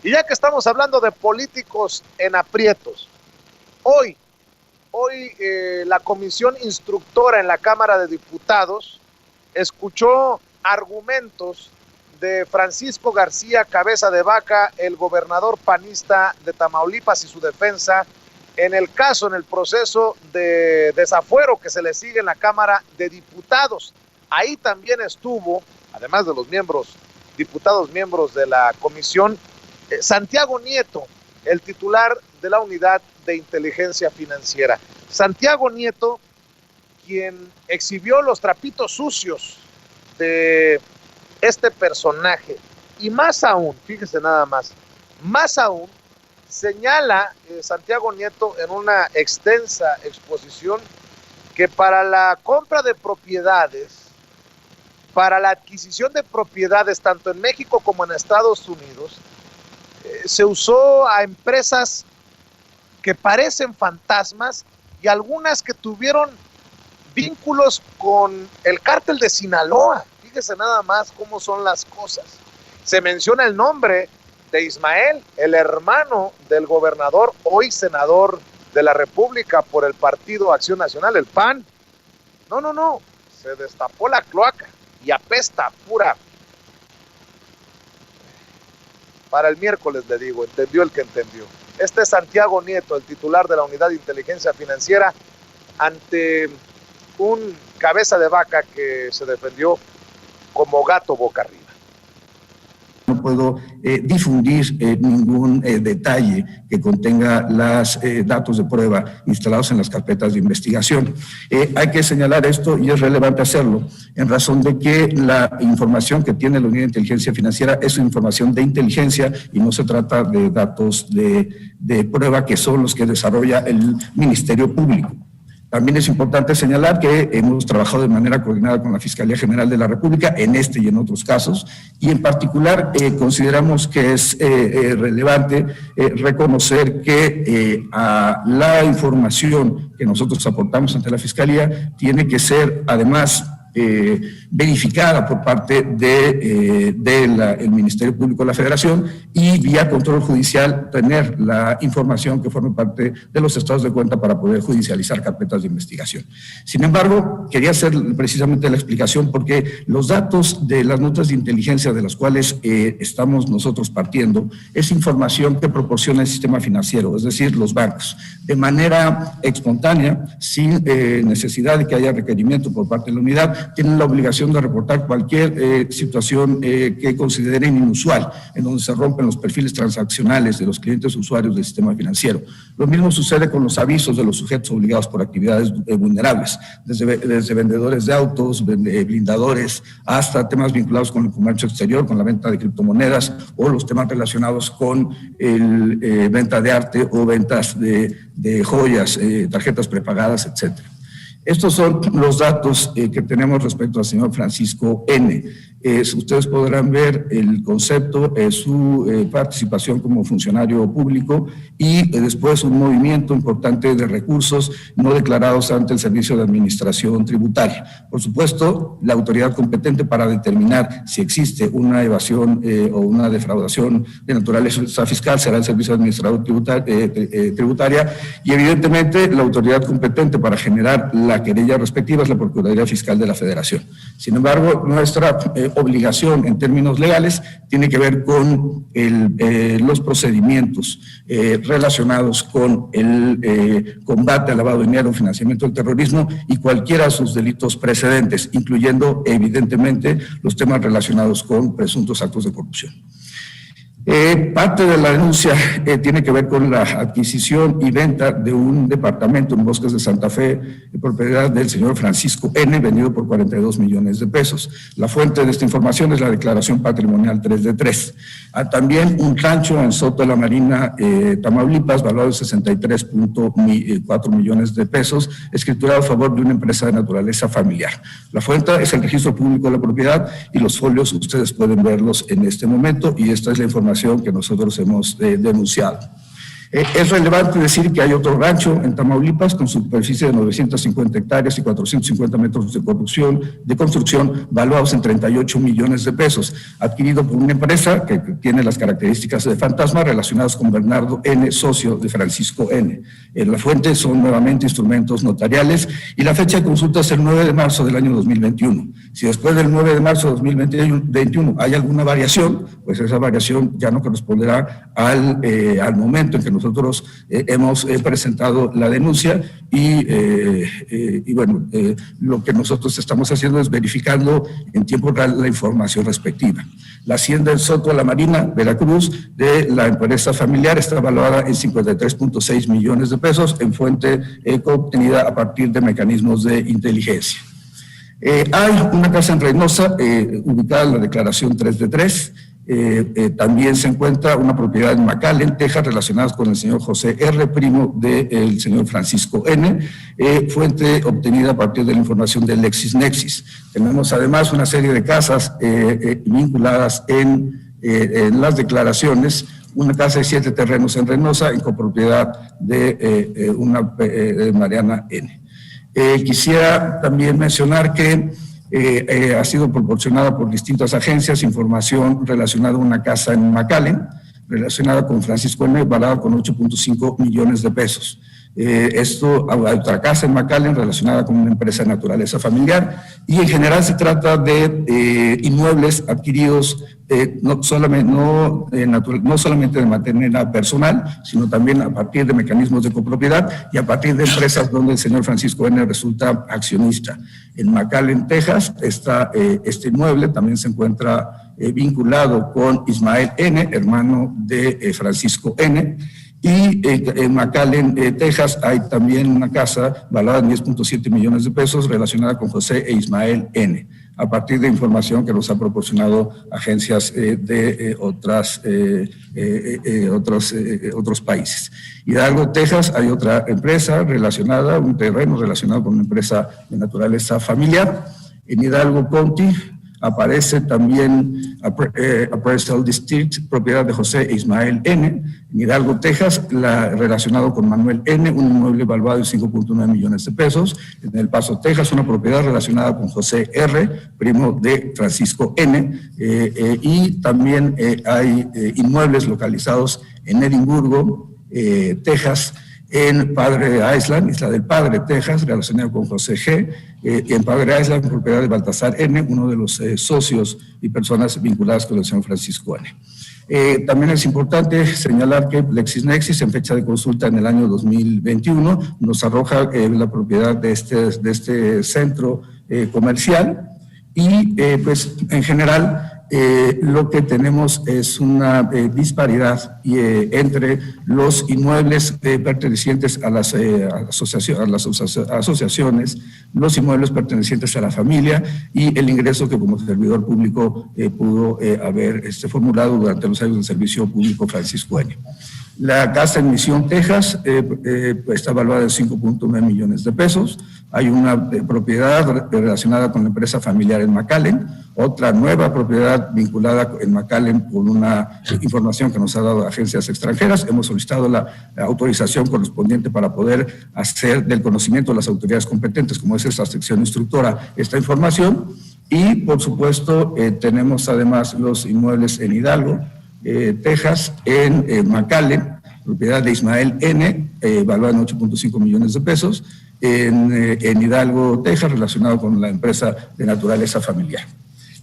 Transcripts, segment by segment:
Y ya que estamos hablando de políticos en aprietos, hoy la comisión instructora en la Cámara de Diputados escuchó argumentos de Francisco García Cabeza de Vaca, el gobernador panista de Tamaulipas, y su defensa en el proceso de desafuero que se le sigue en la Cámara de Diputados. Ahí también estuvo, además de los diputados miembros de la comisión, Santiago Nieto, el titular de la Unidad de Inteligencia Financiera. Santiago Nieto, quien exhibió los trapitos sucios de este personaje, y más aún, fíjese nada más aún, señala Santiago Nieto en una extensa exposición que para la compra de propiedades, para la adquisición de propiedades tanto en México como en Estados Unidos, se usó a empresas que parecen fantasmas y algunas que tuvieron vínculos con el cártel de Sinaloa. Fíjese nada más cómo son las cosas. Se menciona el nombre de Ismael, el hermano del gobernador, hoy senador de la República por el Partido Acción Nacional, el PAN. No, se destapó la cloaca y apesta pura. Para el miércoles le digo, entendió el que entendió. Este es Santiago Nieto, el titular de la Unidad de Inteligencia Financiera, ante un Cabeza de Vaca que se defendió como gato boca arriba. No puedo difundir ningún detalle que contenga los datos de prueba instalados en las carpetas de investigación. Hay que señalar esto y es relevante hacerlo en razón de que la información que tiene la Unidad de Inteligencia Financiera es información de inteligencia y no se trata de datos de prueba que son los que desarrolla el Ministerio Público. También es importante señalar que hemos trabajado de manera coordinada con la Fiscalía General de la República en este y en otros casos, y en particular consideramos que es relevante reconocer que la información que nosotros aportamos ante la Fiscalía tiene que ser además verificada por parte del Ministerio Público de la Federación y vía control judicial tener la información que forme parte de los estados de cuenta para poder judicializar carpetas de investigación. Sin embargo, quería hacer precisamente la explicación porque los datos de las notas de inteligencia de las cuales estamos nosotros partiendo es información que proporciona el sistema financiero, es decir, los bancos, de manera espontánea, sin necesidad de que haya requerimiento por parte de la unidad. Tienen la obligación de reportar cualquier situación que consideren inusual, en donde se rompen los perfiles transaccionales de los clientes usuarios del sistema financiero. Lo mismo sucede con los avisos de los sujetos obligados por actividades vulnerables, desde vendedores de autos, blindadores, hasta temas vinculados con el comercio exterior, con la venta de criptomonedas o los temas relacionados con venta de arte o ventas de joyas, tarjetas prepagadas, etcétera. Estos son los datos que tenemos respecto al señor Francisco N. Ustedes podrán ver el concepto, su participación como funcionario público y después un movimiento importante de recursos no declarados ante el Servicio de Administración Tributaria. Por supuesto, la autoridad competente para determinar si existe una evasión o una defraudación de naturaleza fiscal será el Servicio de Administración Tributaria y evidentemente la autoridad competente para generar la querella respectiva es la Procuraduría Fiscal de la Federación. Sin embargo, nuestra obligación en términos legales tiene que ver con los procedimientos relacionados con el combate al lavado de dinero, financiamiento del terrorismo y cualquiera de sus delitos precedentes, incluyendo evidentemente los temas relacionados con presuntos actos de corrupción. Parte de la denuncia tiene que ver con la adquisición y venta de un departamento en Bosques de Santa Fe, de propiedad del señor Francisco N., vendido por 42 millones de pesos. La fuente de esta información es la declaración patrimonial 3 de 3. También un rancho en Soto de la Marina, Tamaulipas, valorado en 63.4 millones de pesos, escriturado a favor de una empresa de naturaleza familiar. La fuente es el registro público de la propiedad y los folios ustedes pueden verlos en este momento y esta es la información que nosotros hemos denunciado. Es relevante decir que hay otro rancho en Tamaulipas con superficie de 950 hectáreas y 450 metros de construcción valuados en 38 millones de pesos, adquirido por una empresa que tiene las características de fantasma relacionadas con Bernardo N., socio de Francisco N. La fuente son nuevamente instrumentos notariales y la fecha de consulta es el 9 de marzo del año 2021. Si después del 9 de marzo de 2021 hay alguna variación, pues esa variación ya no corresponderá al momento en que nosotros hemos presentado la denuncia y bueno, lo que nosotros estamos haciendo es verificando en tiempo real la información respectiva. La hacienda del Soto a la Marina, Veracruz, de la empresa familiar está evaluada en 53.6 millones de pesos en fuente obtenida a partir de mecanismos de inteligencia. Hay una casa en Reynosa, ubicada en la declaración 3 de 3, también se encuentra una propiedad en McAllen, Texas, relacionada con el señor José R., primo del señor Francisco N., fuente obtenida a partir de la información de LexisNexis. Tenemos además una serie de casas vinculadas en las declaraciones, una casa de 7 terrenos en Reynosa, en copropiedad de Mariana N. Quisiera también mencionar que ha sido proporcionada por distintas agencias información relacionada a una casa en McAllen, relacionada con Francisco N., valorada con 8.5 millones de pesos. Esto, hay otra casa en McAllen relacionada con una empresa de naturaleza familiar y en general se trata de inmuebles adquiridos no solamente de manera personal, sino también a partir de mecanismos de copropiedad y a partir de empresas donde el señor Francisco N. resulta accionista. En McAllen, Texas, está este inmueble, también se encuentra vinculado con Ismael N., hermano de Francisco N., y en McAllen, Texas, hay también una casa valorada en 10.7 millones de pesos relacionada con José e Ismael N., a partir de información que nos ha proporcionado agencias de otros países. Hidalgo, Texas, hay otra empresa relacionada, un terreno relacionado con una empresa de naturaleza familiar. En Hidalgo County aparece también Appraisal District, propiedad de José e Ismael N. En Hidalgo, Texas, relacionado con Manuel N., un inmueble valuado en 5.9 millones de pesos. En El Paso, Texas, una propiedad relacionada con José R., primo de Francisco N. Y también hay inmuebles localizados en Edimburgo, Texas, en Padre Island, Isla del Padre, Texas, relacionado con José G., y en Padre Island, propiedad de Baltasar N., uno de los socios y personas vinculadas con el señor Francisco N. También es importante señalar que LexisNexis, en fecha de consulta en el año 2021, nos arroja la propiedad de este centro comercial y pues en general lo que tenemos es una disparidad entre los inmuebles pertenecientes a las asociaciones, los inmuebles pertenecientes a la familia y el ingreso que como servidor público pudo haber formulado durante los años del servicio público Francisco N. La casa en Misión, Texas, está evaluada en 5.9 millones de pesos. Hay una propiedad relacionada con la empresa familiar en McAllen, otra nueva propiedad vinculada en McAllen con una información que nos ha dado agencias extranjeras. Hemos solicitado la autorización correspondiente para poder hacer del conocimiento de las autoridades competentes, como es esta sección instructora, esta información. Y, por supuesto, tenemos además los inmuebles en Hidalgo, Texas, en McAllen, propiedad de Ismael N., evaluada en 8.5 millones de pesos, en Hidalgo, Texas, relacionado con la empresa de naturaleza familiar.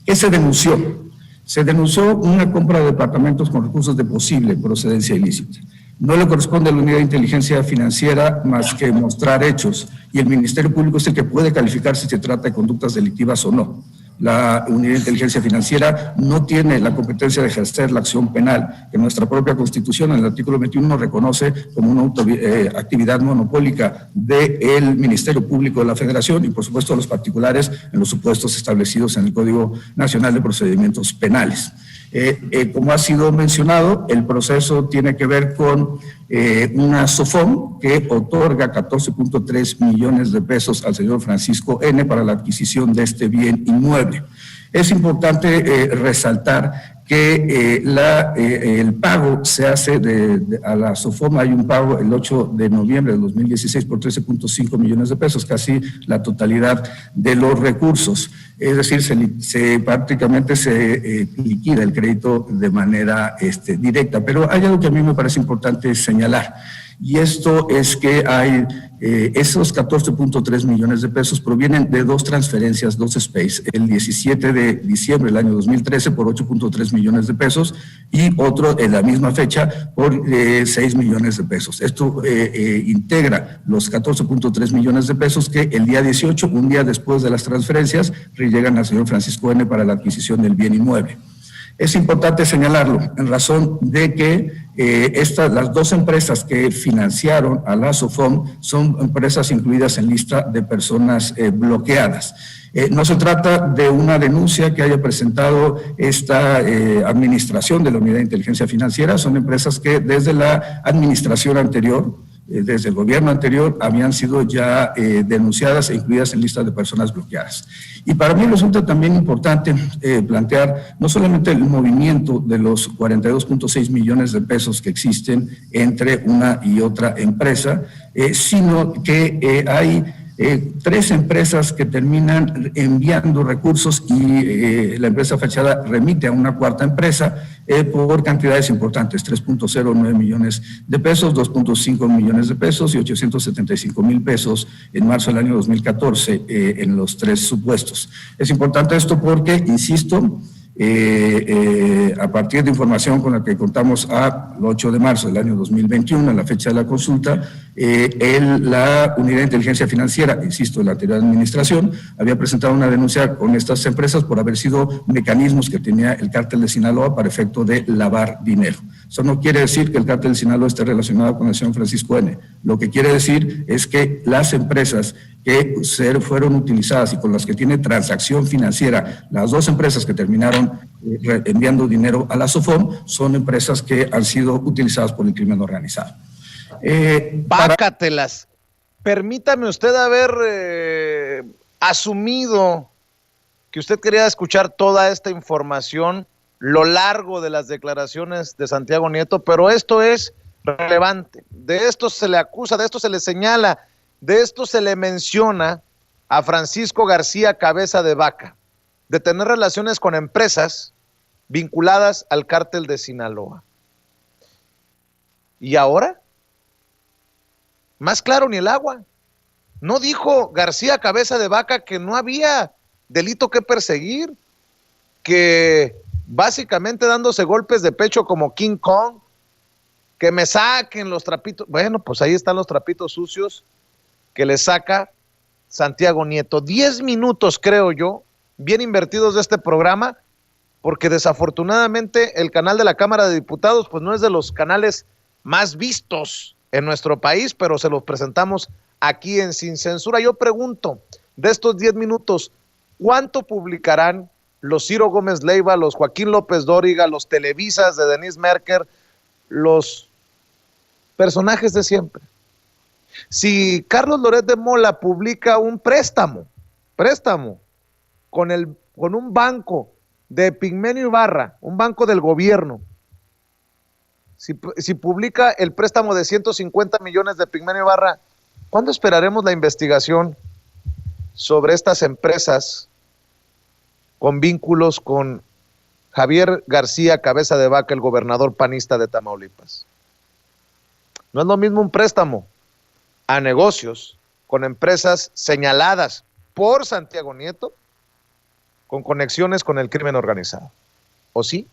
¿Qué se denunció? Se denunció una compra de departamentos con recursos de posible procedencia ilícita. No le corresponde a la Unidad de Inteligencia Financiera más que mostrar hechos, y el Ministerio Público es el que puede calificar si se trata de conductas delictivas o no. La Unidad de Inteligencia Financiera no tiene la competencia de ejercer la acción penal, que nuestra propia Constitución, en el artículo 21, reconoce como una actividad monopólica del Ministerio Público de la Federación y, por supuesto, los particulares en los supuestos establecidos en el Código Nacional de Procedimientos Penales. Como ha sido mencionado, el proceso tiene que ver con una SOFOM que otorga 14.3 millones de pesos al señor Francisco N. para la adquisición de este bien inmueble. Es importante resaltar que el pago se hace a la SOFOM. Hay un pago el 8 de noviembre de 2016 por 13.5 millones de pesos, casi la totalidad de los recursos. Es decir, prácticamente se liquida el crédito de manera directa. Pero hay algo que a mí me parece importante señalar, y esto es que hay esos 14.3 millones de pesos provienen de dos transferencias, dos SPACE, el 17 de diciembre del año 2013 por 8.3 millones de pesos y otro en la misma fecha por 6 millones de pesos. Esto integra los 14.3 millones de pesos que el día 18, un día después de las transferencias, llegan al señor Francisco N. para la adquisición del bien inmueble. Es importante señalarlo en razón de que las dos empresas que financiaron a la SOFOM son empresas incluidas en lista de personas bloqueadas. No se trata de una denuncia que haya presentado esta administración de la Unidad de Inteligencia Financiera, son empresas que desde la administración anterior, desde el gobierno anterior, habían sido ya denunciadas e incluidas en lista de personas bloqueadas. Y para mí resulta también importante plantear no solamente el movimiento de los 42.6 millones de pesos que existen entre una y otra empresa, sino que hay tres empresas que terminan enviando recursos y la empresa fachada remite a una cuarta empresa por cantidades importantes, 3.09 millones de pesos, 2.5 millones de pesos y 875 mil pesos en marzo del año 2014 en los tres supuestos. Es importante esto porque, insisto, a partir de información con la que contamos al 8 de marzo del año 2021, en la fecha de la consulta, la Unidad de Inteligencia Financiera, insisto, la anterior administración, había presentado una denuncia con estas empresas por haber sido mecanismos que tenía el cártel de Sinaloa para efecto de lavar dinero. Eso no quiere decir que el cártel de Sinaloa esté relacionado con el señor Francisco N. Lo que quiere decir es que las empresas que fueron utilizadas y con las que tiene transacción financiera, las dos empresas que terminaron enviando dinero a la SOFOM, son empresas que han sido utilizadas por el crimen organizado. Pácatelas. Permítame usted haber asumido que usted quería escuchar toda esta información, lo largo de las declaraciones de Santiago Nieto, pero esto es relevante. De esto se le acusa, de esto se le señala, de esto se le menciona a Francisco García Cabeza de Vaca, de tener relaciones con empresas vinculadas al cártel de Sinaloa. ¿Y ahora? Más claro ni el agua. ¿No dijo García Cabeza de Vaca que no había delito que perseguir? Que básicamente dándose golpes de pecho como King Kong, que me saquen los trapitos. Bueno, pues ahí están los trapitos sucios que le saca Santiago Nieto. 10 minutos, creo yo, bien invertidos de este programa, porque desafortunadamente el canal de la Cámara de Diputados pues no es de los canales más vistos en nuestro país, pero se los presentamos aquí en Sin Censura. Yo pregunto, de estos 10 minutos, ¿cuánto publicarán los Ciro Gómez Leiva, los Joaquín López Dóriga, los Televisas de Denise Merker, los personajes de siempre? Si Carlos Loret de Mola publica un préstamo con un banco de Epigmenio Ibarra, un banco del gobierno, si publica el préstamo de 150 millones de Epigmenio Ibarra, ¿cuándo esperaremos la investigación sobre estas empresas con vínculos con Javier García Cabeza de Vaca, el gobernador panista de Tamaulipas? No es lo mismo un préstamo a negocios con empresas señaladas por Santiago Nieto con conexiones con el crimen organizado. ¿O sí?